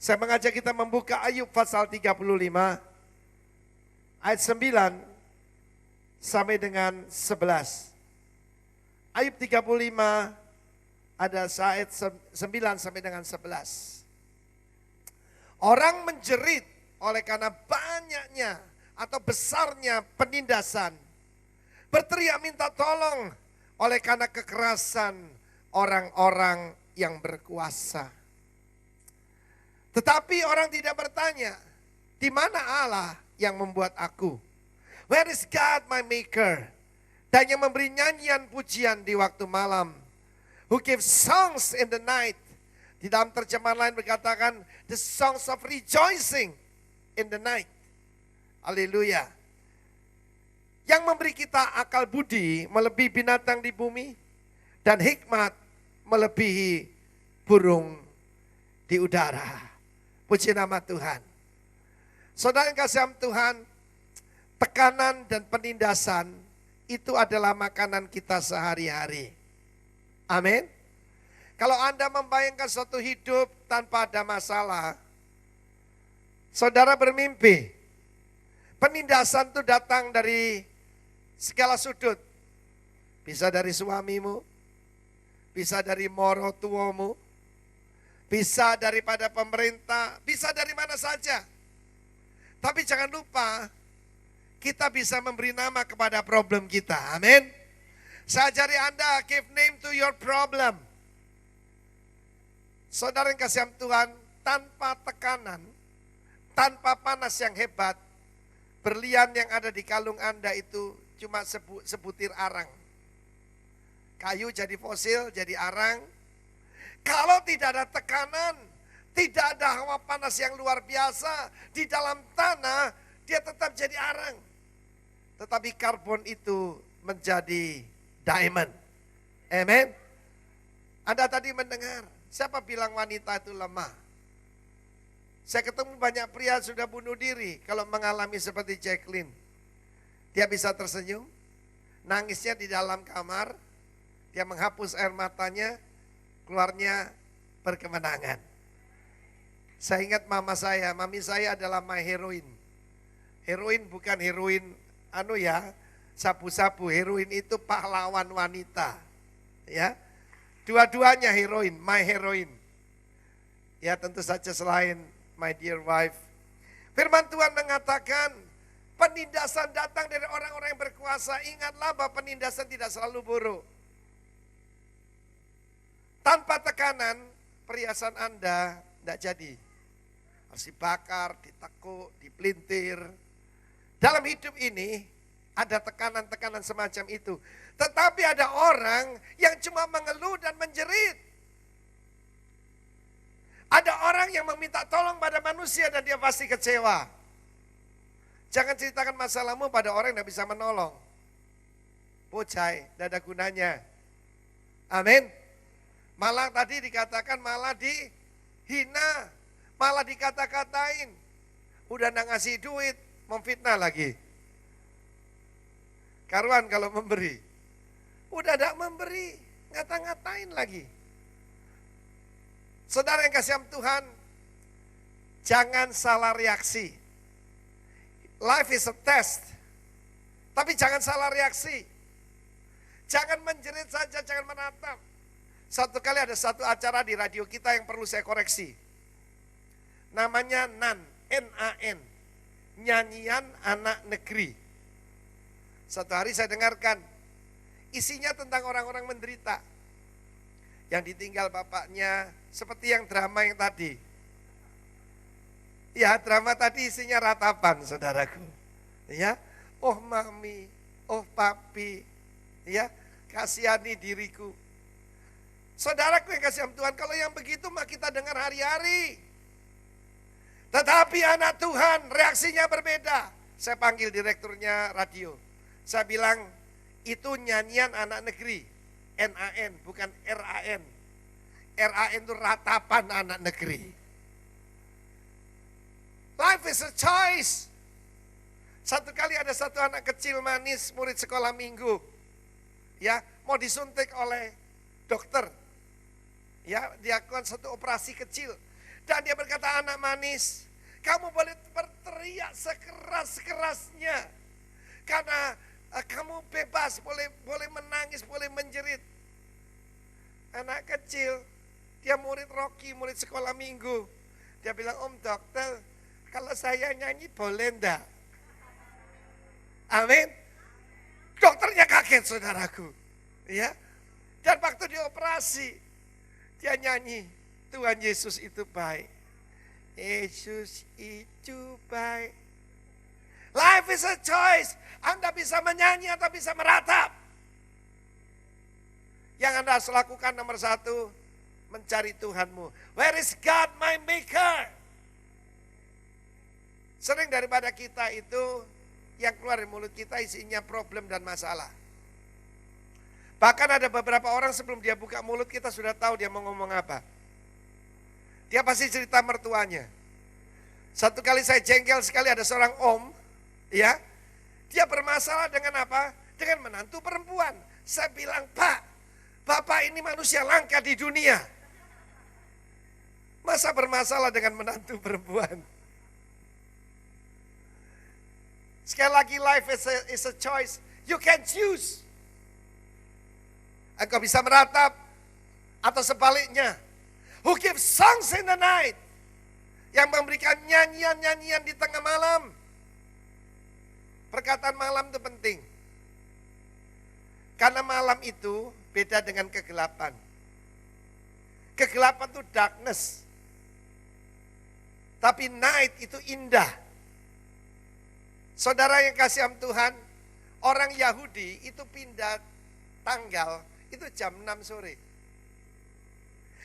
Saya mengajak kita membuka Ayub pasal 35 ayat 9 sampai dengan 11. Ayub 35 ada ayat 9 sampai dengan 11. Orang menjerit oleh karena banyaknya atau besarnya penindasan. Berteriak minta tolong oleh karena kekerasan orang-orang yang berkuasa. Tetapi orang tidak bertanya, di mana Allah yang membuat aku? Where is God my maker? Dan yang memberi nyanyian pujian di waktu malam. Who gives songs in the night. Di dalam terjemahan lain berkatakan, the songs of rejoicing in the night. Haleluya. Yang memberi kita akal budi melebihi binatang di bumi. Dan hikmat melebihi burung di udara. Puji nama Tuhan. Saudara yang kasih Tuhan, tekanan dan penindasan itu adalah makanan kita sehari-hari. Amin. Kalau Anda membayangkan suatu hidup tanpa ada masalah, saudara bermimpi. Penindasan itu datang dari segala sudut. Bisa dari suamimu, bisa dari moro tuamu, bisa daripada pemerintah, bisa dari mana saja. Tapi jangan lupa, kita bisa memberi nama kepada problem kita. Amin. Saya ajari Anda, give name to your problem. Saudara yang kasih Tuhan, tanpa tekanan, tanpa panas yang hebat, berlian yang ada di kalung Anda itu cuma sebutir arang. Kayu jadi fosil, jadi arang. Kalau tidak ada tekanan, tidak ada hawa panas yang luar biasa, di dalam tanah dia tetap jadi arang. Tetapi karbon itu menjadi diamond. Amen. Anda tadi mendengar, siapa bilang wanita itu lemah? Saya ketemu banyak pria sudah bunuh diri kalau mengalami seperti Jacqueline. Dia bisa tersenyum, nangisnya di dalam kamar, dia menghapus air matanya, keluarnya berkemenangan. Saya ingat mami saya adalah my heroin. Heroin bukan heroin sabu-sabu. Heroin itu pahlawan wanita. Ya, dua-duanya heroin, my heroin. Ya tentu saja selain my dear wife. Firman Tuhan mengatakan penindasan datang dari orang-orang yang berkuasa. Ingatlah bahwa penindasan tidak selalu buruk. Tanpa tekanan, perhiasan Anda tidak jadi. Harus dibakar, ditekuk, dipelintir. Dalam hidup ini ada tekanan-tekanan semacam itu. Tetapi ada orang yang cuma mengeluh dan menjerit. Ada orang yang meminta tolong pada manusia dan dia pasti kecewa. Jangan ceritakan masalahmu pada orang yang tidak bisa menolong. Bocai, tidak ada gunanya. Amin. Malah tadi dikatakan malah dihina, malah dikata-katain. Udah nggak ngasih duit, memfitnah lagi. Karuan kalau memberi. Udah tidak memberi, ngata-ngatain lagi. Saudara yang kasih Tuhan, jangan salah reaksi. Life is a test. Tapi jangan salah reaksi. Jangan menjerit saja, jangan menatap. Satu kali ada satu acara di radio kita yang perlu saya koreksi. Namanya NAN, N-A-N. Nyanyian Anak Negeri. Satu hari saya dengarkan. Isinya tentang orang-orang menderita. Yang ditinggal bapaknya, seperti yang drama yang tadi. Ya, drama tadi isinya ratapan, saudaraku. Ya, oh mami, oh papi, ya, kasihani diriku. Saudaraku yang kasih Tuhan, kalau yang begitu mah kita dengar hari-hari. Tetapi anak Tuhan reaksinya berbeda. Saya panggil direkturnya radio. Saya bilang, itu nyanyian anak negeri. N-A-N, bukan R-A-N. R-A-N itu ratapan anak negeri. Life is a choice. Satu kali ada satu anak kecil manis, murid sekolah minggu. Ya, mau disuntik oleh dokter. Ya, dilakukan satu operasi kecil. Dan dia berkata, anak manis, kamu boleh berteriak sekeras-kerasnya. Karena kamu bebas, boleh menangis, boleh menjerit. Anak kecil, dia murid Rocky, murid sekolah minggu. Dia bilang, Om dokter, kalau saya nyanyi boleh enggak? Amin. Dokternya kaget saudaraku. Ya. Dan waktu dioperasi, dia nyanyi, Tuhan Yesus itu baik. Yesus itu baik. Life is a choice. Anda bisa menyanyi atau bisa meratap. Yang Anda harus lakukan nomor satu, mencari Tuhanmu. Where is God my maker? Sering daripada kita itu, yang keluar dari mulut kita isinya problem dan masalah. Bahkan ada beberapa orang sebelum dia buka mulut kita sudah tahu dia mau ngomong apa. Dia pasti cerita mertuanya. Satu kali saya jengkel sekali ada seorang om, ya, dia bermasalah dengan apa? Dengan menantu perempuan. Saya bilang, Pak, Bapak ini manusia langka di dunia. Masa bermasalah dengan menantu perempuan? Sekali lagi, life is a choice. You can choose. Engkau bisa meratap atau sebaliknya. Who gives songs in the night? Yang memberikan nyanyian-nyanyian di tengah malam. Perkataan malam itu penting. Karena malam itu beda dengan kegelapan. Kegelapan itu darkness. Tapi night itu indah. Saudara yang kasih Tuhan, orang Yahudi itu pindah tanggal itu jam 6 sore.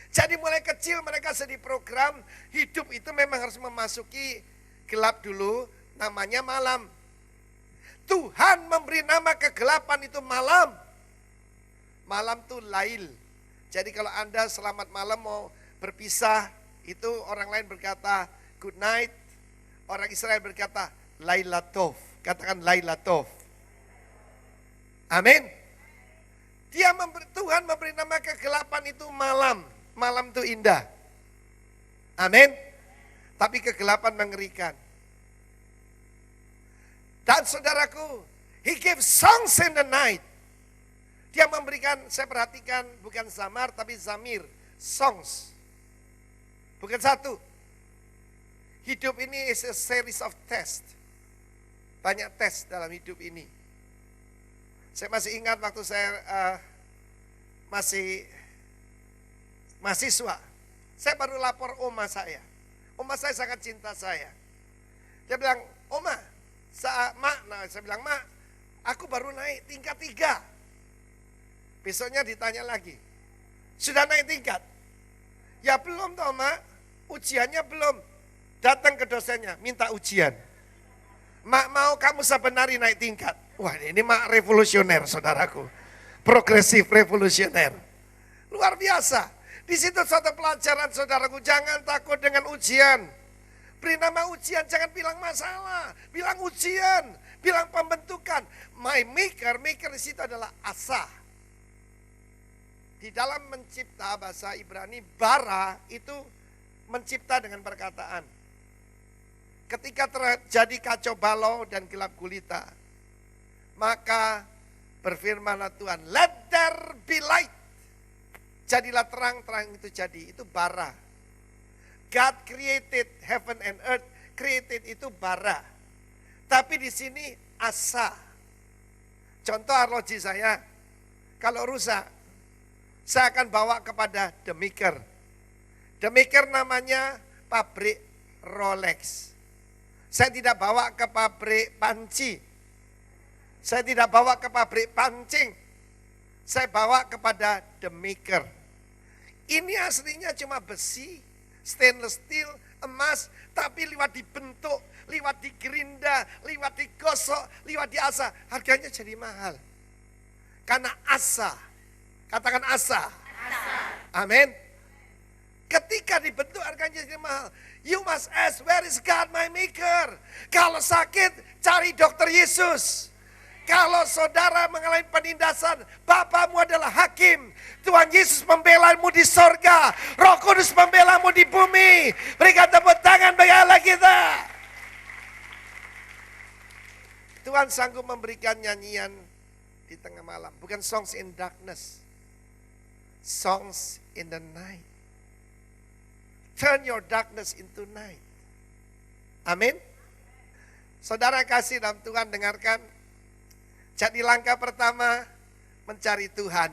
Jadi mulai kecil mereka sudah diprogram hidup itu memang harus memasuki gelap dulu, namanya malam. Tuhan memberi nama kegelapan itu malam. Malam itu lail. Jadi kalau Anda selamat malam mau berpisah, itu orang lain berkata good night. Orang Israel berkata Laila Tov. Katakan Laila Tov. Amin. Tuhan memberi nama kegelapan itu malam. Malam itu indah. Amin. Tapi kegelapan mengerikan. Dan saudaraku, He gives songs in the night. Dia memberikan, saya perhatikan bukan zamar tapi zamir, songs. Bukan satu. Hidup ini is a series of test. Banyak tes dalam hidup ini. Saya masih ingat waktu saya masih mahasiswa. Saya baru lapor oma saya. Oma saya sangat cinta saya. Dia bilang, Oma, saya bilang, Mak, aku baru naik tingkat 3. Besoknya ditanya lagi, sudah naik tingkat? Ya belum toh Mak, ujiannya belum. Datang ke dosennya, minta ujian. Mak mau kamu sebenarnya naik tingkat. Wah ini Mak revolusioner saudaraku. Progresif revolusioner. Luar biasa. Di situ suatu pelajaran saudaraku, jangan takut dengan ujian. Beri nama ujian, jangan bilang masalah. Bilang ujian, bilang pembentukan. My maker di situ adalah asa. Di dalam mencipta bahasa Ibrani, bara itu mencipta dengan perkataan. Ketika terjadi kacau balau dan gelap gulita, maka berfirmanlah Tuhan, let there be light. Jadilah terang, terang itu jadi, itu bara. God created heaven and earth, created itu bara. Tapi di sini asa. Contoh arloji saya, kalau rusak, saya akan bawa kepada The Maker. The Maker namanya pabrik Rolex. Saya tidak bawa ke pabrik panci. Saya tidak bawa ke pabrik pancing. Saya bawa kepada The Maker. Ini aslinya cuma besi, stainless steel, emas, tapi lewat dibentuk, lewat digerinda, lewat digosok, lewat diasah, harganya jadi mahal. Karena asa. Katakan asa. Amin. Ketika dibentuk harganya jadi mahal. You must ask, where is God my maker? Kalau sakit, cari dokter Yesus. Kalau saudara mengalami penindasan, Bapamu adalah hakim. Tuhan Yesus membelamu di sorga. Roh Kudus membelamu di bumi. Berikan tepuk tangan bagi Allah kita. Tuhan sanggup memberikan nyanyian di tengah malam. Bukan songs in darkness. Songs in the night. Turn your darkness into night. Amin. Saudara kasih dalam Tuhan, dengarkan. Jadi langkah pertama, mencari Tuhan.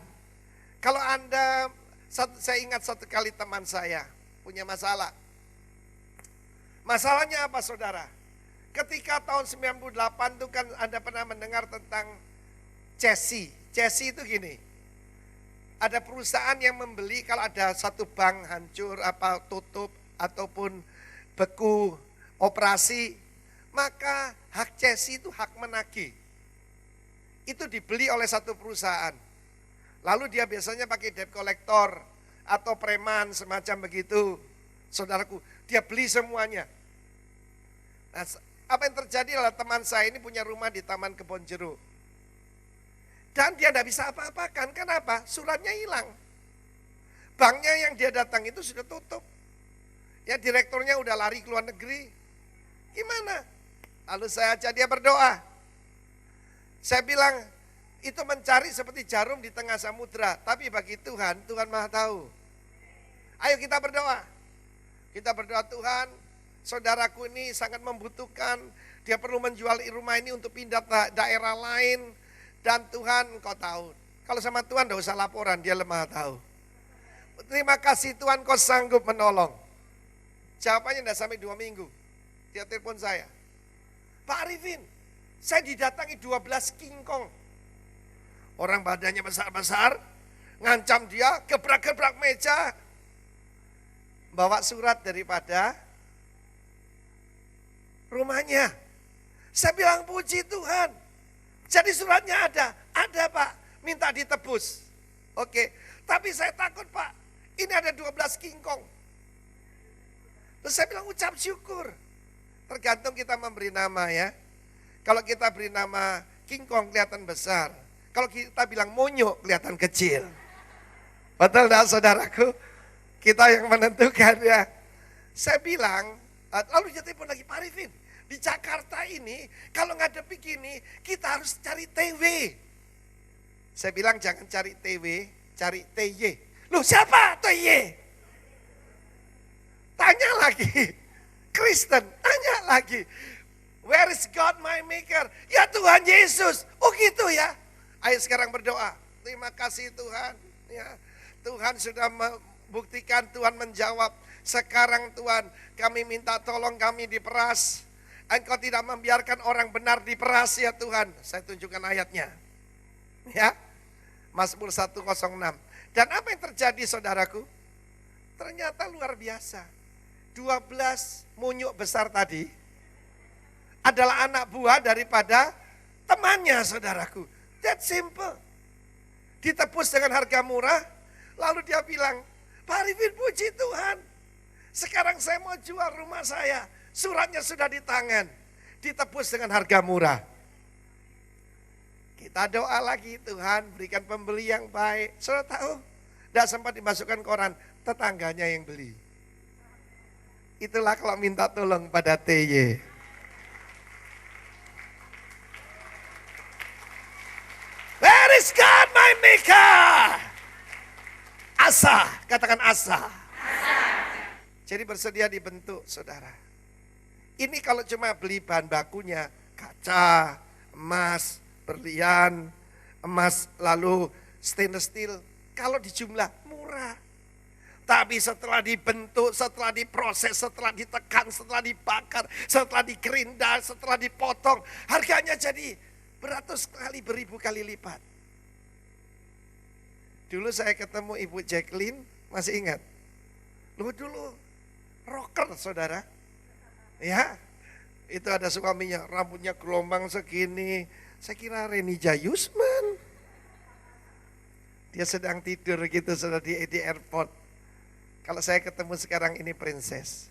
Kalau Anda, saya ingat satu kali teman saya punya masalah. Masalahnya apa saudara? Ketika tahun 98 itu kan Anda pernah mendengar tentang Chessy. Chessy itu gini, ada perusahaan yang membeli kalau ada satu bank hancur, apa tutup, ataupun beku operasi, maka hak Chessy itu hak menagih. Itu dibeli oleh satu perusahaan. Lalu dia biasanya pakai debt collector atau preman semacam begitu. Saudaraku, dia beli semuanya. Nah, apa yang terjadi adalah teman saya ini punya rumah di Taman Kebon Jeruk. Dan dia tidak bisa apa-apakan. Kenapa? Suratnya hilang. Banknya yang dia datang itu sudah tutup. Ya direkturnya udah lari ke luar negeri. Gimana? Lalu saya ajak dia berdoa. Saya bilang, itu mencari seperti jarum di tengah samudra. Tapi bagi Tuhan, Tuhan Maha tahu. Ayo kita berdoa. Kita berdoa, Tuhan, saudaraku ini sangat membutuhkan. Dia perlu menjual rumah ini untuk pindah daerah lain. Dan Tuhan, Engkau tahu. Kalau sama Tuhan tidak usah laporan, dia lemah tahu. Terima kasih Tuhan, Kau sanggup menolong. Jawabannya tidak sampai 2 minggu. Dia telepon saya. Pak Arifin, saya didatangi 12 kingkong. Orang badannya besar-besar, ngancam dia, gebrak-gebrak meja. Bawa surat daripada rumahnya. Saya bilang puji Tuhan. Jadi suratnya ada Pak, minta ditebus. Oke, tapi saya takut Pak, ini ada 12 kingkong. Terus saya bilang ucap syukur. Tergantung kita memberi nama ya. Kalau kita beri nama kingkong kelihatan besar. Kalau kita bilang monyok kelihatan kecil. Betul dah saudaraku? Kita yang menentukan ya. Saya bilang, lalu dia telepon lagi, Pak Arifin, di Jakarta ini kalau ngadepi gini kita harus cari TW. Saya bilang jangan cari TW, cari TY. Loh siapa TY? Tanya lagi. Kristen, tanya lagi. Where is God my maker? Ya Tuhan Yesus. Oh gitu ya. Ayo sekarang berdoa. Terima kasih Tuhan. Ya, Tuhan sudah membuktikan, Tuhan menjawab. Sekarang Tuhan, kami minta tolong kami diperas. Engkau tidak membiarkan orang benar diperas ya Tuhan. Saya tunjukkan ayatnya. Ya. Mazmur 106. Dan apa yang terjadi saudaraku? Ternyata luar biasa. 12 monyok besar tadi adalah anak buah daripada temannya saudaraku. That simple. Ditebus dengan harga murah. Lalu dia bilang, Pak Arifin puji Tuhan. Sekarang saya mau jual rumah saya. Suratnya sudah di tangan. Ditebus dengan harga murah. Kita doa lagi, Tuhan berikan pembeli yang baik. Saudara tahu? Tidak sempat dimasukkan koran. Tetangganya yang beli. Itulah kalau minta tolong pada TY. Where is God my maker? Asa, katakan asa. Jadi bersedia dibentuk saudara. Ini kalau cuma beli bahan bakunya, kaca, emas, berlian, emas lalu stainless steel. Kalau dijumlah murah. Tapi setelah dibentuk, setelah diproses, setelah ditekan, setelah dibakar, setelah digerinda, setelah dipotong, harganya jadi beratus kali, beribu kali lipat. Dulu saya ketemu Ibu Jacqueline, masih ingat? Dulu rocker saudara. Ya, itu ada suaminya, rambutnya gelombang segini. Saya kira Renija Yusman. Dia sedang tidur gitu sudah di airport. Kalau saya ketemu sekarang ini princess.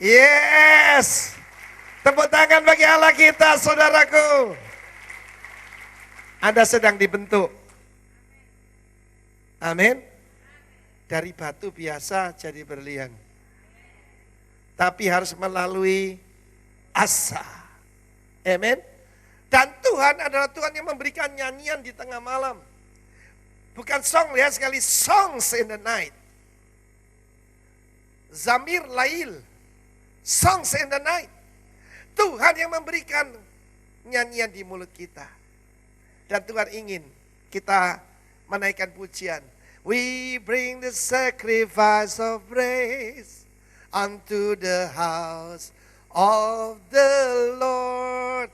Yes. Tepuk tangan bagi Allah kita saudaraku. Anda sedang dibentuk. Amin. Dari batu biasa jadi berlian. Tapi harus melalui asa. Amin. Dan Tuhan adalah Tuhan yang memberikan nyanyian di tengah malam. Bukan song, lihat sekali, songs in the night. Zamir Lail, songs in the night. Tuhan yang memberikan nyanyian di mulut kita. Dan Tuhan ingin kita menaikkan pujian. We bring the sacrifice of praise unto the house of the Lord.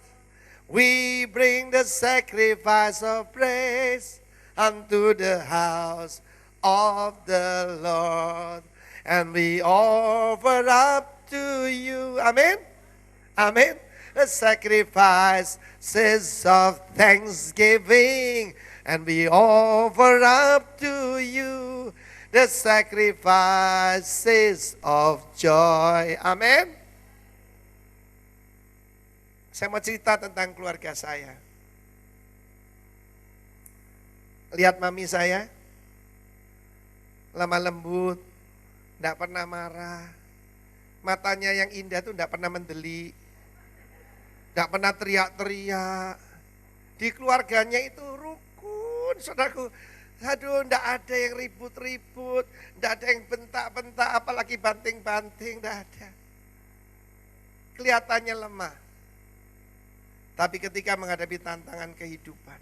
We bring the sacrifice of praise unto the house of the Lord. And we offer up to you. Amen. Amen. The sacrifices of thanksgiving. And we offer up to you the sacrifices of joy. Amen. Saya mau cerita tentang keluarga saya. Lihat mami saya, lemah lembut, tidak pernah marah. Matanya yang indah tuh tidak pernah mendelik, tidak pernah teriak-teriak. Di keluarganya itu rukun, saudaraku. Aduh, tidak ada yang ribut-ribut, tidak ada yang bentak-bentak, apalagi banting-banting, tidak ada. Kelihatannya lemah. Tapi ketika menghadapi tantangan kehidupan,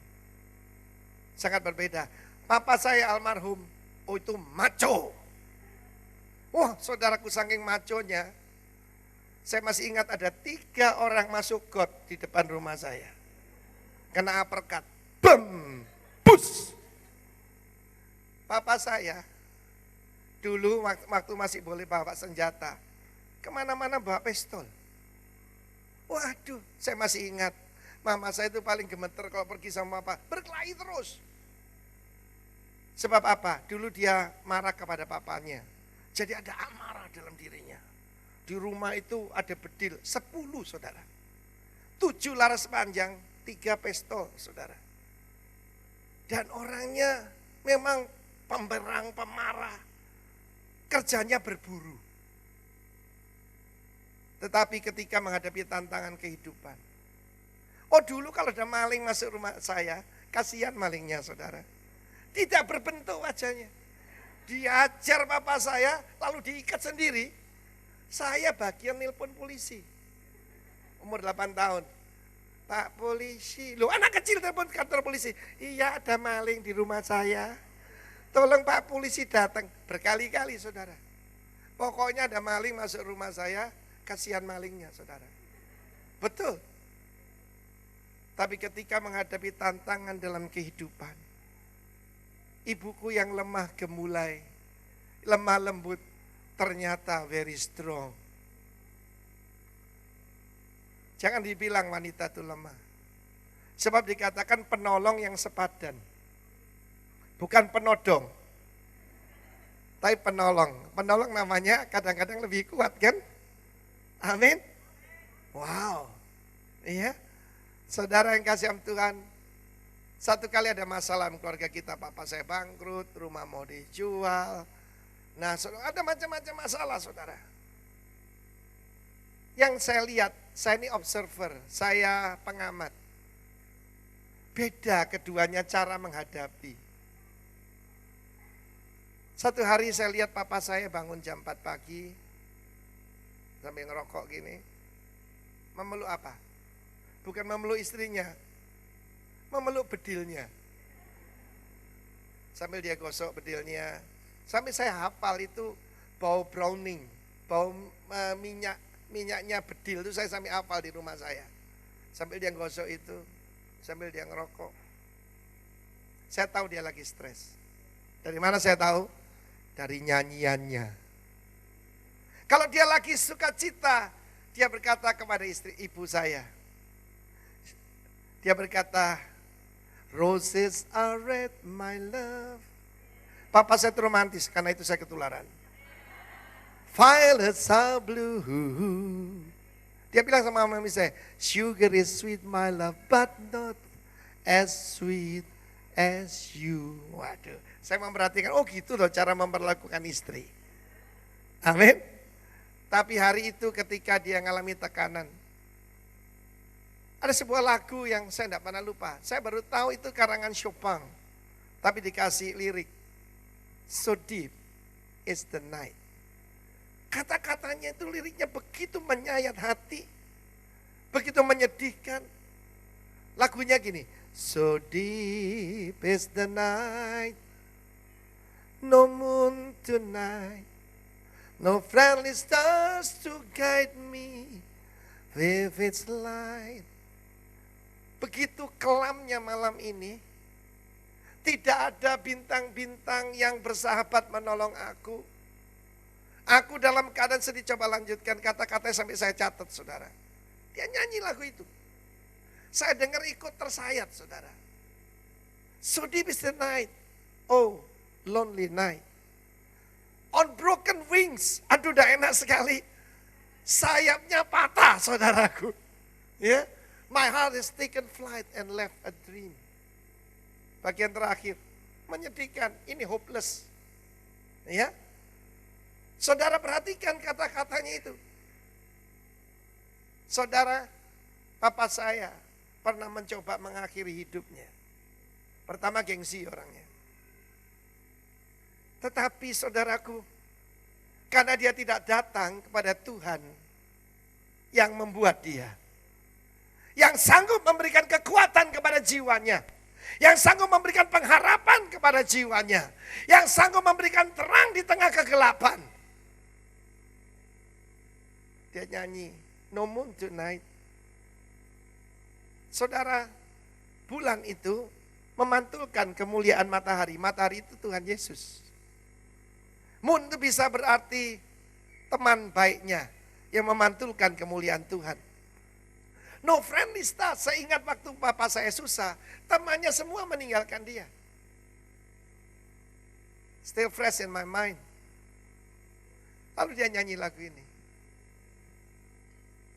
sangat berbeda. Papa saya almarhum, oh itu maco. Wah, saudaraku, saking maconya, saya masih ingat ada 3 orang masuk got di depan rumah saya. Kena uppercut, bam, bus. Papa saya dulu waktu masih boleh bawa senjata, kemana-mana bawa pistol. Waduh, saya masih ingat, mama saya itu paling gemeter kalau pergi sama papa, berkelahi terus. Sebab apa? Dulu dia marah kepada papanya. Jadi ada amarah dalam dirinya. Di rumah itu ada bedil 10, saudara. 7 laras panjang, 3 pistol, saudara. Dan orangnya memang pemberang, pemarah. Kerjanya berburu. Tetapi ketika menghadapi tantangan kehidupan. Oh, dulu kalau ada maling masuk rumah saya, kasihan malingnya, saudara. Tidak berbentuk wajahnya. Diajar papa saya, lalu diikat sendiri. Saya bagian nelpon polisi. Umur 8 tahun. Pak polisi, loh anak kecil telepon kantor polisi. Iya, ada maling di rumah saya. Tolong Pak polisi datang. Berkali-kali, saudara. Pokoknya ada maling masuk rumah saya, kasihan malingnya, saudara. Betul. Tapi ketika menghadapi tantangan dalam kehidupan, ibuku yang lemah gemulai, lemah lembut, ternyata very strong. Jangan dibilang wanita itu lemah. Sebab dikatakan penolong yang sepadan. Bukan penodong. Tapi penolong. Penolong namanya kadang-kadang lebih kuat kan? Amin. Wow. Iya. Saudara yang kasih Tuhan, satu kali ada masalah di keluarga kita, papa saya bangkrut, rumah mau dijual. Nah, ada macam-macam masalah, saudara. Yang saya lihat, saya ini observer, saya pengamat. Beda keduanya cara menghadapi. Satu hari saya lihat papa saya bangun jam 4 pagi, sambil ngerokok gini. Memeluk apa? Bukan memeluk istrinya, memeluk bedilnya. Sambil dia gosok bedilnya, sambil saya hafal itu bau browning, bau minyaknya bedil itu saya sambil hafal di rumah saya. Sambil dia gosok itu, sambil dia ngerokok. Saya tahu dia lagi stres. Dari mana saya tahu? Dari nyanyiannya. Kalau dia lagi sukacita, dia berkata kepada ibu saya. Dia berkata, roses are red, my love. Papa saya itu romantis, karena itu saya ketularan. Violets are blue. Dia bilang sama mami saya, sugar is sweet, my love, but not as sweet as you. Waduh, saya memperhatikan, oh gitu loh cara memperlakukan istri. Amin. Tapi hari itu ketika dia ngalami tekanan, ada sebuah lagu yang saya tidak pernah lupa. Saya baru tahu itu karangan Chopin, tapi dikasih lirik. So deep is the night. Kata-katanya itu liriknya begitu menyayat hati, begitu menyedihkan. Lagunya gini, so deep is the night, no moon tonight, no friendly stars to guide me with its light. Begitu kelamnya malam ini, tidak ada bintang-bintang yang bersahabat menolong aku. Aku dalam keadaan sedih, coba lanjutkan kata-katanya sampai saya catat saudara. Dia nyanyi lagu itu. Saya dengar ikut tersayat saudara. So deep is the night, oh lonely night. On broken wings, aduh udah enak sekali. Sayapnya patah saudaraku. Ya, my heart is taken flight and left a dream. Bagian terakhir, menyedihkan, ini hopeless. Ya, saudara perhatikan kata-katanya itu. Saudara, papa saya pernah mencoba mengakhiri hidupnya. Pertama gengsi orangnya. Tetapi saudaraku, karena dia tidak datang kepada Tuhan yang membuat dia, yang sanggup memberikan kekuatan kepada jiwanya, yang sanggup memberikan pengharapan kepada jiwanya, yang sanggup memberikan terang di tengah kegelapan. Dia nyanyi, no moon tonight. Saudara, bulan itu memantulkan kemuliaan matahari. Matahari itu Tuhan Yesus. Moon itu bisa berarti teman baiknya yang memantulkan kemuliaan Tuhan. No friendly star, saya ingat waktu papa saya susah, temannya semua meninggalkan dia. Still fresh in my mind. Lalu dia nyanyi lagu ini.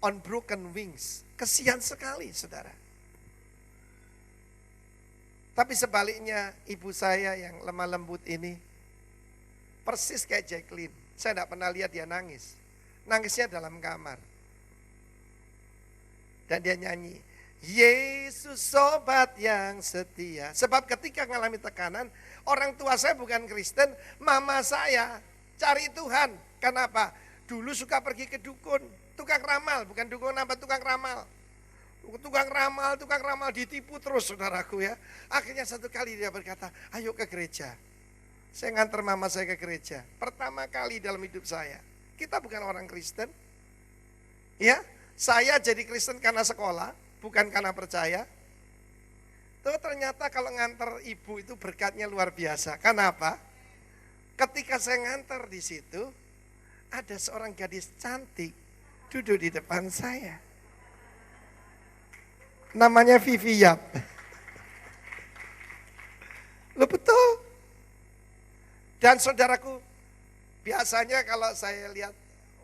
On broken wings, kesian sekali saudara. Tapi sebaliknya ibu saya yang lemah lembut ini, persis kayak Jacqueline. Saya tidak pernah lihat dia nangis. Nangisnya dalam kamar. Dan dia nyanyi, Yesus sobat yang setia. Sebab ketika mengalami tekanan, orang tua saya bukan Kristen, mama saya cari Tuhan. Kenapa? Dulu suka pergi ke dukun, tukang ramal, bukan dukun apa, tukang ramal. Tukang ramal ditipu terus saudaraku ya. Akhirnya satu kali dia berkata, ayo ke gereja. Saya nganter mama saya ke gereja. Pertama kali dalam hidup saya. Kita bukan orang Kristen. Ya, saya jadi Kristen karena sekolah, bukan karena percaya. Tuh ternyata kalau nganter ibu itu berkatnya luar biasa. Kenapa? Ketika saya nganter di situ, ada seorang gadis cantik duduk di depan saya. Namanya Vivi Yap. Lo betul. Dan saudaraku, biasanya kalau saya lihat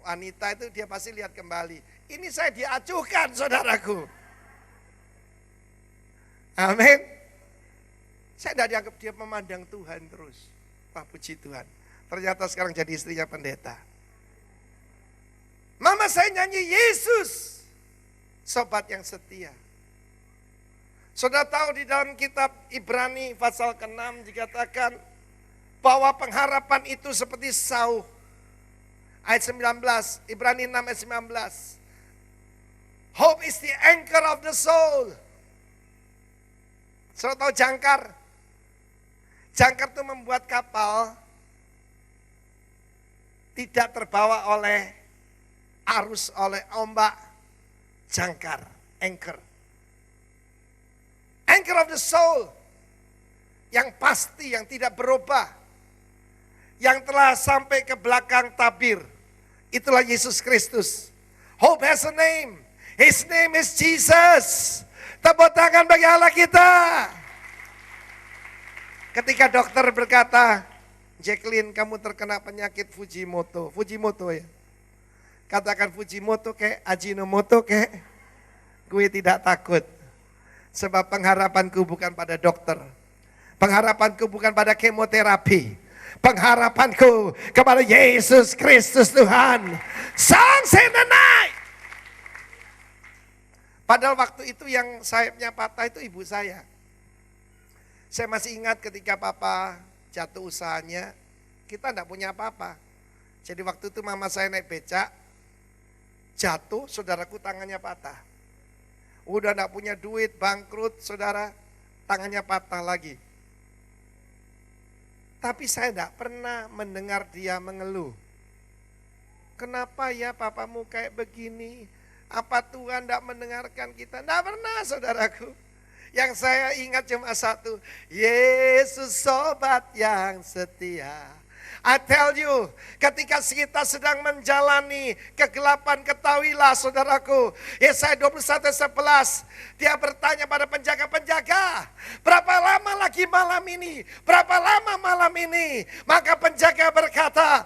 wanita itu dia pasti lihat kembali. Ini saya diacuhkan saudaraku. Amin. Saya tidak dianggap dia memandang Tuhan terus. Wah puji Tuhan. Ternyata sekarang jadi istrinya pendeta. Mama saya nyanyi Yesus, sobat yang setia. Saudara tahu di dalam kitab Ibrani pasal ke-6 dikatakan bahwa pengharapan itu seperti sauh. Ayat 19, Ibrani 6 ayat 19. Hope is the anchor of the soul. Saudara tahu jangkar? Jangkar itu membuat kapal tidak terbawa oleh arus, oleh ombak. Jangkar, anchor. Anchor of the soul, yang pasti, yang tidak berubah, yang telah sampai ke belakang tabir, itulah Yesus Kristus. Hope has a name, His name is Jesus. Tepuk tangan bagi Allah kita. Ketika dokter berkata, Jacqueline kamu terkena penyakit Fujimoto. Fujimoto ya. Katakan Fujimoto kek, Ajinomoto kek, gue tidak takut. Sebab pengharapanku bukan pada dokter. Pengharapanku bukan pada kemoterapi. Pengharapanku kepada Yesus Kristus Tuhan. Songs in the night. Padahal waktu itu yang sayapnya patah itu ibu saya. Saya masih ingat ketika papa jatuh usahanya, kita enggak punya apa-apa. Jadi waktu itu mama saya naik becak, jatuh, saudaraku tangannya patah. Udah enggak punya duit, bangkrut, saudara, tangannya patah lagi. Tapi saya enggak pernah mendengar dia mengeluh. Kenapa ya papamu kayak begini? Apa Tuhan enggak mendengarkan kita? Enggak pernah, saudaraku. Yang saya ingat cuma satu, Yesus sobat yang setia. I tell you, ketika kita sedang menjalani kegelapan, ketahuilah saudaraku, Yesaya 21:11, dia bertanya pada penjaga-penjaga, berapa lama lagi malam ini? Berapa lama malam ini? Maka penjaga berkata,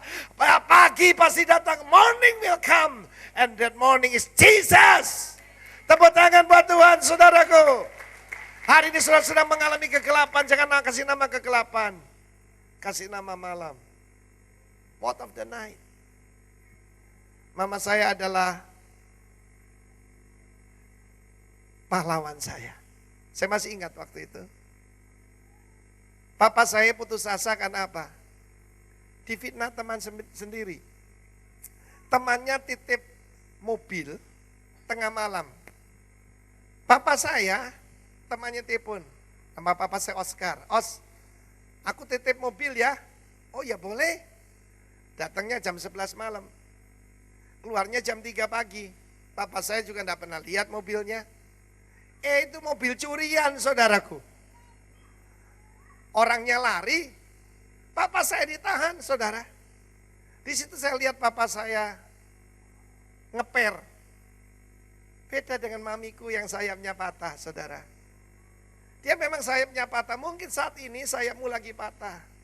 pagi pasti datang, morning will come, and that morning is Jesus. Tepuk tangan buat Tuhan, saudaraku. Hari ini saudara sedang mengalami kegelapan, jangan kasih nama kegelapan, kasih nama malam. What of the night? Mama saya adalah pahlawan saya. Saya masih ingat waktu itu. Papa saya putus asa karena apa? Difitnah teman sendiri. Temannya titip mobil tengah malam. Papa saya, temannya telepon. Sama papa saya Oscar. Os, aku titip mobil ya. Oh ya boleh. Datangnya jam 11 malam. Keluarnya jam 3 pagi. Papa saya juga enggak pernah lihat mobilnya. Itu mobil curian, saudaraku. Orangnya lari, papa saya ditahan, saudara. Di situ saya lihat papa saya ngeper. Beda dengan mamiku yang sayapnya patah, saudara. Dia memang sayapnya patah. Mungkin saat ini sayapmu lagi patah.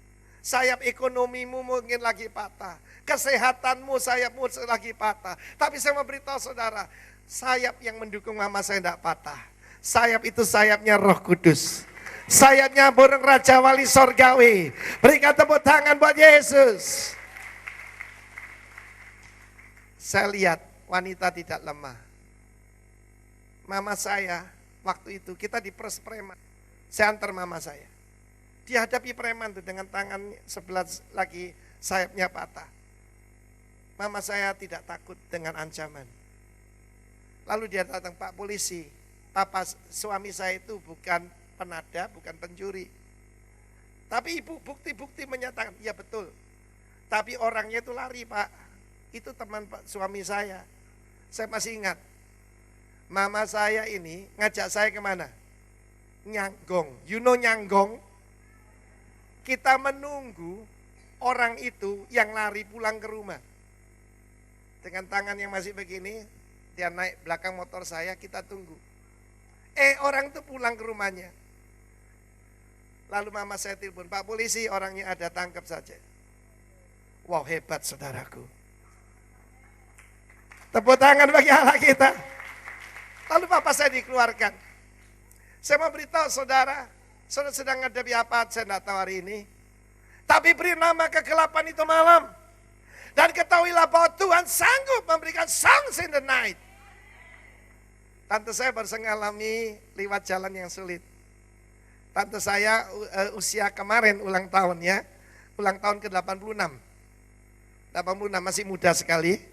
Sayap ekonomimu mungkin lagi patah. Kesehatanmu, sayapmu lagi patah. Tapi saya mau beritahu saudara, sayap yang mendukung mama saya tidak patah. Sayap itu sayapnya Roh Kudus. Sayapnya burung Raja Wali Sorgawi. Berikan tepuk tangan buat Yesus. Saya lihat wanita tidak lemah. Mama saya waktu itu kita diperes preman. Saya antar mama saya. Dihadapi preman tuh dengan tangan sebelah lagi sayapnya patah. Mama saya tidak takut dengan ancaman. Lalu dia datang, Pak polisi, papa suami saya itu bukan penada, bukan pencuri. Tapi ibu bukti-bukti menyatakan, iya betul. Tapi orangnya itu lari Pak, itu teman Pak suami saya. Saya masih ingat, mama saya ini ngajak saya kemana? Nyanggong, you know Nyanggong? Kita menunggu orang itu yang lari pulang ke rumah. Dengan tangan yang masih begini, dia naik belakang motor saya, kita tunggu. Orang itu pulang ke rumahnya. Lalu mama saya telepon, Pak polisi orangnya ada, tangkap saja. Wow hebat saudaraku. Tepuk tangan bagi Allah kita. Lalu papa saya dikeluarkan. Saya mau beritahu saudara, saudara sedang menghadapi apa, saya tidak tahu hari ini. Tapi beri nama kegelapan itu malam. Dan ketahuilah bahwa Tuhan sanggup memberikan songs in the night. Tante saya baru mengalami lewat jalan yang sulit. Tante saya usia kemarin ulang tahun ya. Ulang tahun ke-86. 86 masih muda sekali.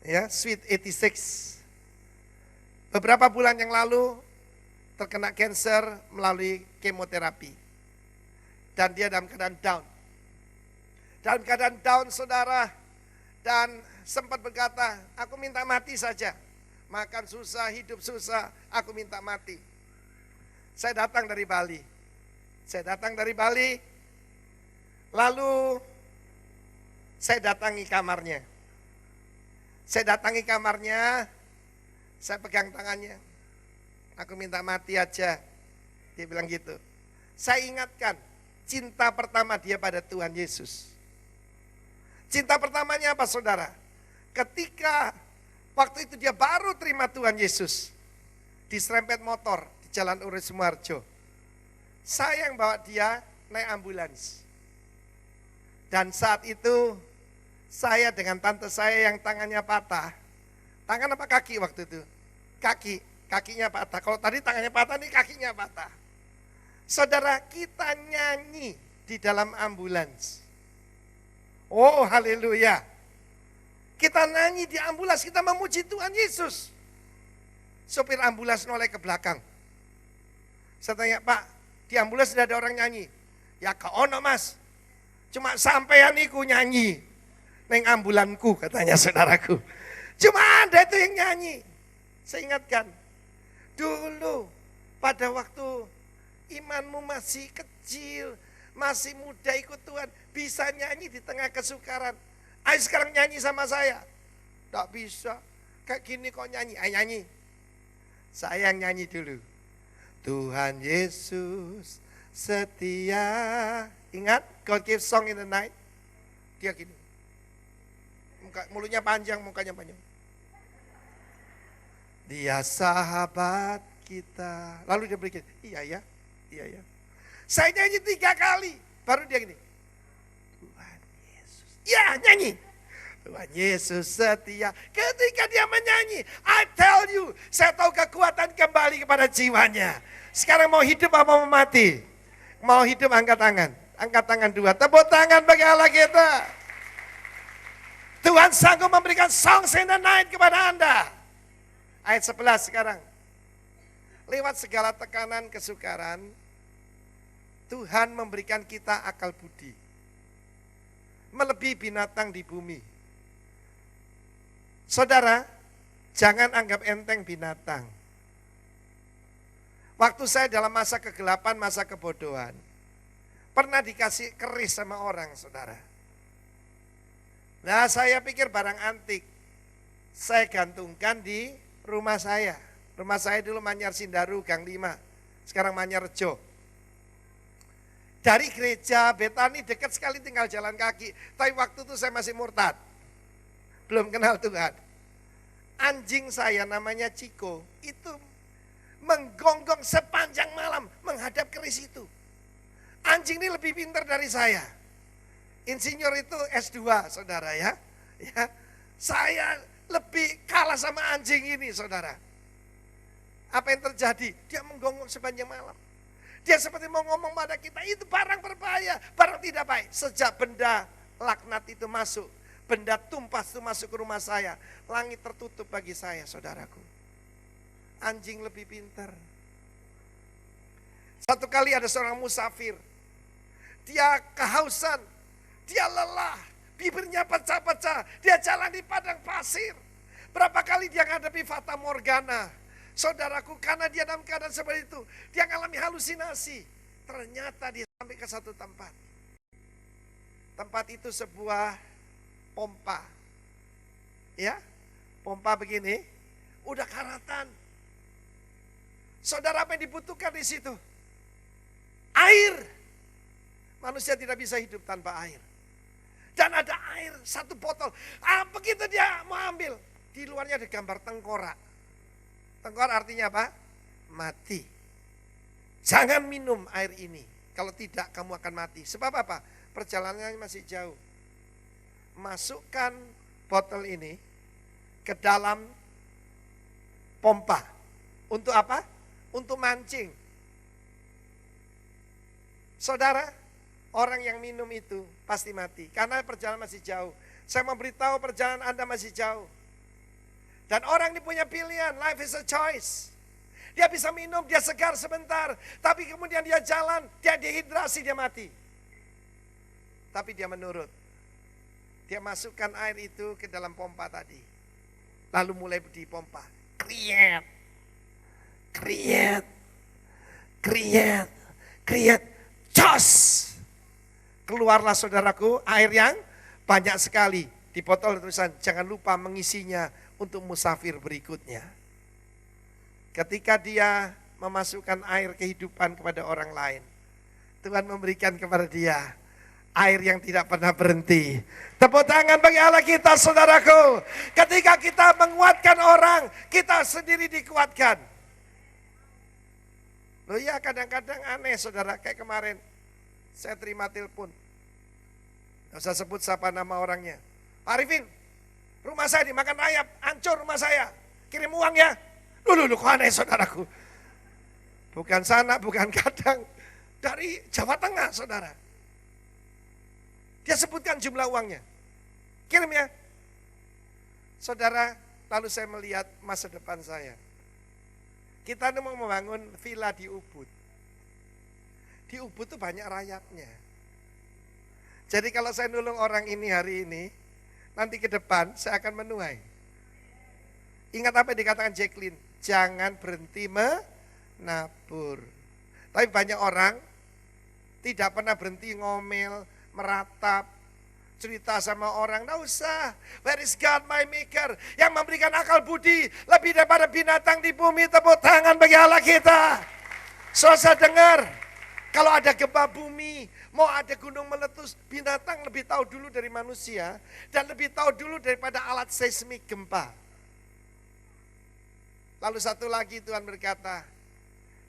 Ya, sweet 86. Beberapa bulan yang lalu terkena cancer melalui kemoterapi. Dan dia dalam keadaan down. Dalam keadaan down saudara. Dan sempat berkata, aku minta mati saja. Makan susah, hidup susah, aku minta mati. Saya datang dari Bali. Lalu saya datangi kamarnya. Saya pegang tangannya. Aku minta mati aja. Dia bilang gitu. Saya ingatkan, cinta pertama dia pada Tuhan Yesus. Cinta pertamanya apa saudara? Ketika waktu itu dia baru terima Tuhan Yesus. Diserempet motor, di Jalan Urip Sumarjo. Saya yang bawa dia naik ambulans. Dan saat itu saya dengan tante saya yang tangannya patah. Tangan apa kaki waktu itu? Kakinya patah. Kalau tadi tangannya patah, nih kakinya patah. Saudara, kita nyanyi di dalam ambulans. Oh, haleluya. Kita nyanyi di ambulans, kita memuji Tuhan Yesus. Sopir ambulans noleh ke belakang. Saya tanya, Pak, di ambulans sudah ada orang nyanyi. Ya kau ono mas, cuma sampean iku nyanyi. Neng ambulanku, katanya saudaraku. Cuma Anda itu yang nyanyi. Saya ingatkan, dulu pada waktu imanmu masih kecil, masih muda ikut Tuhan, bisa nyanyi di tengah kesukaran. Ayo sekarang nyanyi sama saya. Tak bisa, kayak gini kok nyanyi, ayo nyanyi. Saya yang nyanyi dulu. Tuhan Yesus setia. Ingat, God gives song in the night. Dia gini. Mulutnya panjang, mukanya panjang. Dia sahabat kita. Lalu dia berpikir, iya ya. Saya nyanyi 3 kali, baru dia gini. Tuhan Yesus. Ya, nyanyi. Tuhan Yesus setia. Ketika dia menyanyi, I tell you, saya tahu kekuatan kembali kepada jiwanya. Sekarang mau hidup apa mau mati? Mau hidup, angkat tangan. Angkat tangan 2. Tepuk tangan bagi Allah kita. Tuhan sanggup memberikan songs in the night kepada Anda. Ayat 11 sekarang. Lewat segala tekanan kesukaran, Tuhan memberikan kita akal budi. Melebihi binatang di bumi. Saudara, jangan anggap enteng binatang. Waktu saya dalam masa kegelapan, masa kebodohan, pernah dikasih keris sama orang, saudara. Nah, saya pikir barang antik. Saya gantungkan di rumah saya. Rumah saya dulu Manyar Sindaru, Gang 5. Sekarang Manyar Rejo. Dari gereja Betani dekat sekali, tinggal jalan kaki. Tapi waktu itu saya masih murtad. Belum kenal Tuhan. Anjing saya namanya Ciko, itu menggonggong sepanjang malam menghadap keris itu. Anjing ini lebih pintar dari saya. Insinyur itu S2, saudara ya. Saya lebih kalah sama anjing ini, saudara. Apa yang terjadi? Dia menggonggong sepanjang malam. Dia seperti mau ngomong pada kita, itu barang berbahaya, barang tidak baik. Sejak benda laknat itu masuk, benda tumpas itu masuk ke rumah saya, langit tertutup bagi saya, saudaraku. Anjing lebih pintar. Satu kali ada seorang musafir, dia kehausan, dia lelah, bibirnya pecah-pecah, dia jalan di padang pasir. Berapa kali dia menghadapi fata morgana. Saudaraku, karena dia dalam keadaan seperti itu, dia mengalami halusinasi. Ternyata dia sampai ke satu tempat. Tempat itu sebuah pompa. Ya, pompa begini, udah karatan. Saudara, apa yang dibutuhkan di situ? Air. Manusia tidak bisa hidup tanpa air. Dan ada air, 1 botol. Begitu dia mau ambil, di luarnya ada gambar tengkorak. Tengkorak artinya apa? Mati. Jangan minum air ini. Kalau tidak kamu akan mati. Sebab apa? Perjalanannya masih jauh. Masukkan botol ini ke dalam pompa. Untuk apa? Untuk mancing. Saudara, orang yang minum itu pasti mati. Karena perjalanan masih jauh. Saya memberitahu perjalanan Anda masih jauh. Dan orang ini punya pilihan, life is a choice. Dia bisa minum, dia segar sebentar. Tapi kemudian dia jalan, dia dehidrasi, dia mati. Tapi dia menurut. Dia masukkan air itu ke dalam pompa tadi. Lalu mulai dipompa. Kriet. Kriet. Kriet. Kriet. Jos. Keluarlah saudaraku, air yang banyak sekali. Di botol tulisan, jangan lupa mengisinya untuk musafir berikutnya. Ketika dia memasukkan air kehidupan kepada orang lain, Tuhan memberikan kepada dia air yang tidak pernah berhenti. Tepuk tangan bagi Allah kita, saudaraku. Ketika kita menguatkan orang, kita sendiri dikuatkan. Loh ya, kadang-kadang aneh saudara, kayak kemarin saya terima telepon. Gak usah sebut siapa nama orangnya. Pak Arifin, rumah saya dimakan rayap, hancur rumah saya. Kirim uang ya. Loh, kok aneh saudaraku. Bukan sana, bukan kadang. Dari Jawa Tengah saudara. Dia sebutkan jumlah uangnya. Kirim ya. Saudara, lalu saya melihat masa depan saya. Kita mau membangun villa di Ubud. Di Ubud tuh banyak rayapnya. Jadi kalau saya nolong orang ini hari ini, nanti ke depan saya akan menuai. Ingat apa yang dikatakan Jacqueline, jangan berhenti menabur. Tapi banyak orang tidak pernah berhenti ngomel, meratap, cerita sama orang, nggak usah. Where is God my maker? Yang memberikan akal budi lebih daripada binatang di bumi. Tepuk tangan bagi Allah kita. Saudara dengar, kalau ada gempa bumi, mau ada gunung meletus, binatang lebih tahu dulu dari manusia dan lebih tahu dulu daripada alat seismik gempa. Lalu satu lagi Tuhan berkata,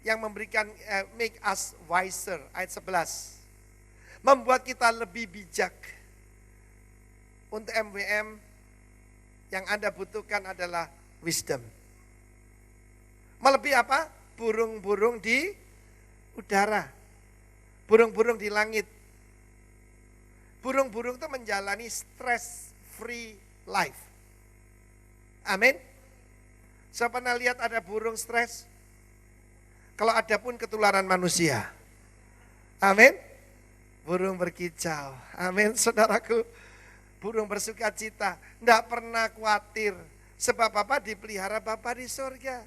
yang memberikan make us wiser, ayat 11. Membuat kita lebih bijak. Untuk MWM, yang Anda butuhkan adalah wisdom. Melebihi apa? Burung-burung di udara. Burung-burung di langit. Burung-burung itu menjalani stress-free life. Amin. Saya pernah lihat ada burung stres? Kalau ada pun ketularan manusia. Amin. Burung berkicau. Amin, saudaraku. Burung bersuka cita, tidak pernah khawatir. Sebab apa? Dipelihara Bapa di surga.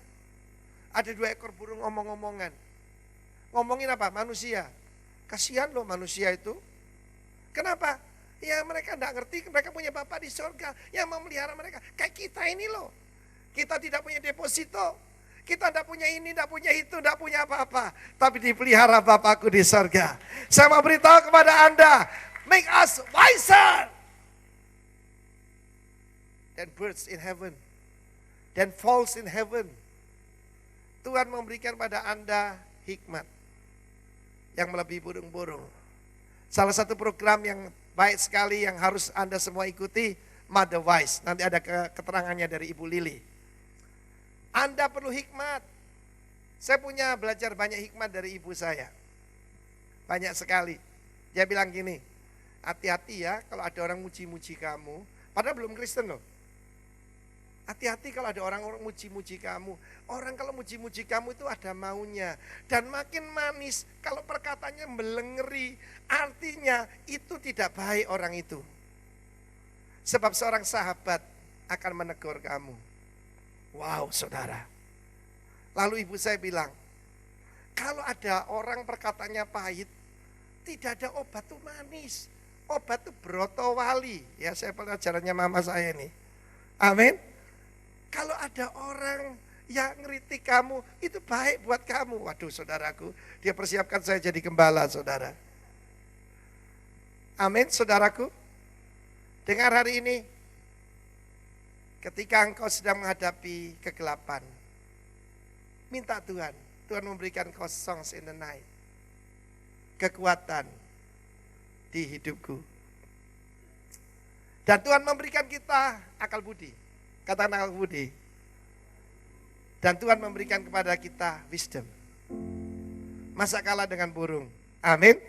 Ada 2 ekor burung omong-omongan. Ngomongin apa? Manusia. Kasihan loh manusia itu. Kenapa? Ya mereka tidak ngerti, mereka punya Bapa di surga yang memelihara mereka. Kayak kita ini loh. Kita tidak punya deposito. Kita tidak punya ini, tidak punya itu, tidak punya apa-apa. Tapi dipelihara Bapakku di surga. Saya mau beritahu kepada Anda, make us wiser than birds in heaven, than fowls in heaven. Tuhan memberikan pada Anda hikmat yang melebihi burung-burung. Salah satu program yang baik sekali yang harus Anda semua ikuti, Mother Wise. Nanti ada keterangannya dari Ibu Lili. Anda perlu hikmat. Saya punya belajar banyak hikmat dari ibu saya. Banyak sekali. Dia bilang gini, hati-hati ya kalau ada orang muji-muji kamu. Padahal belum Kristen loh. Hati-hati kalau ada orang muji-muji kamu. Orang kalau muji-muji kamu itu ada maunya. Dan makin manis kalau perkataannya melengeri. Artinya itu tidak baik orang itu. Sebab seorang sahabat akan menegur kamu. Wow saudara. Lalu ibu saya bilang, kalau ada orang perkataannya pahit, tidak ada obat tuh manis. Obat tuh brotowali. Ya saya pelajarannya mama saya nih. Amin. Kalau ada orang yang ngeritik kamu, itu baik buat kamu. Waduh saudaraku, dia persiapkan saya jadi gembala saudara. Amin saudaraku. Dengar hari ini, ketika engkau sedang menghadapi kegelapan, minta Tuhan memberikan kau songs in the night. Kekuatan di hidupku. Dan Tuhan memberikan kita akal budi. Katakan akal budi. Dan Tuhan memberikan kepada kita wisdom. Masa kalah dengan burung. Amin.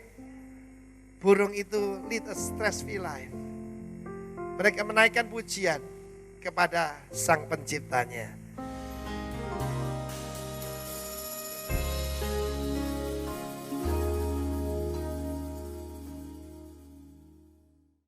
Burung itu lead a stress-free life. Mereka menaikkan pujian kepada Sang Penciptanya.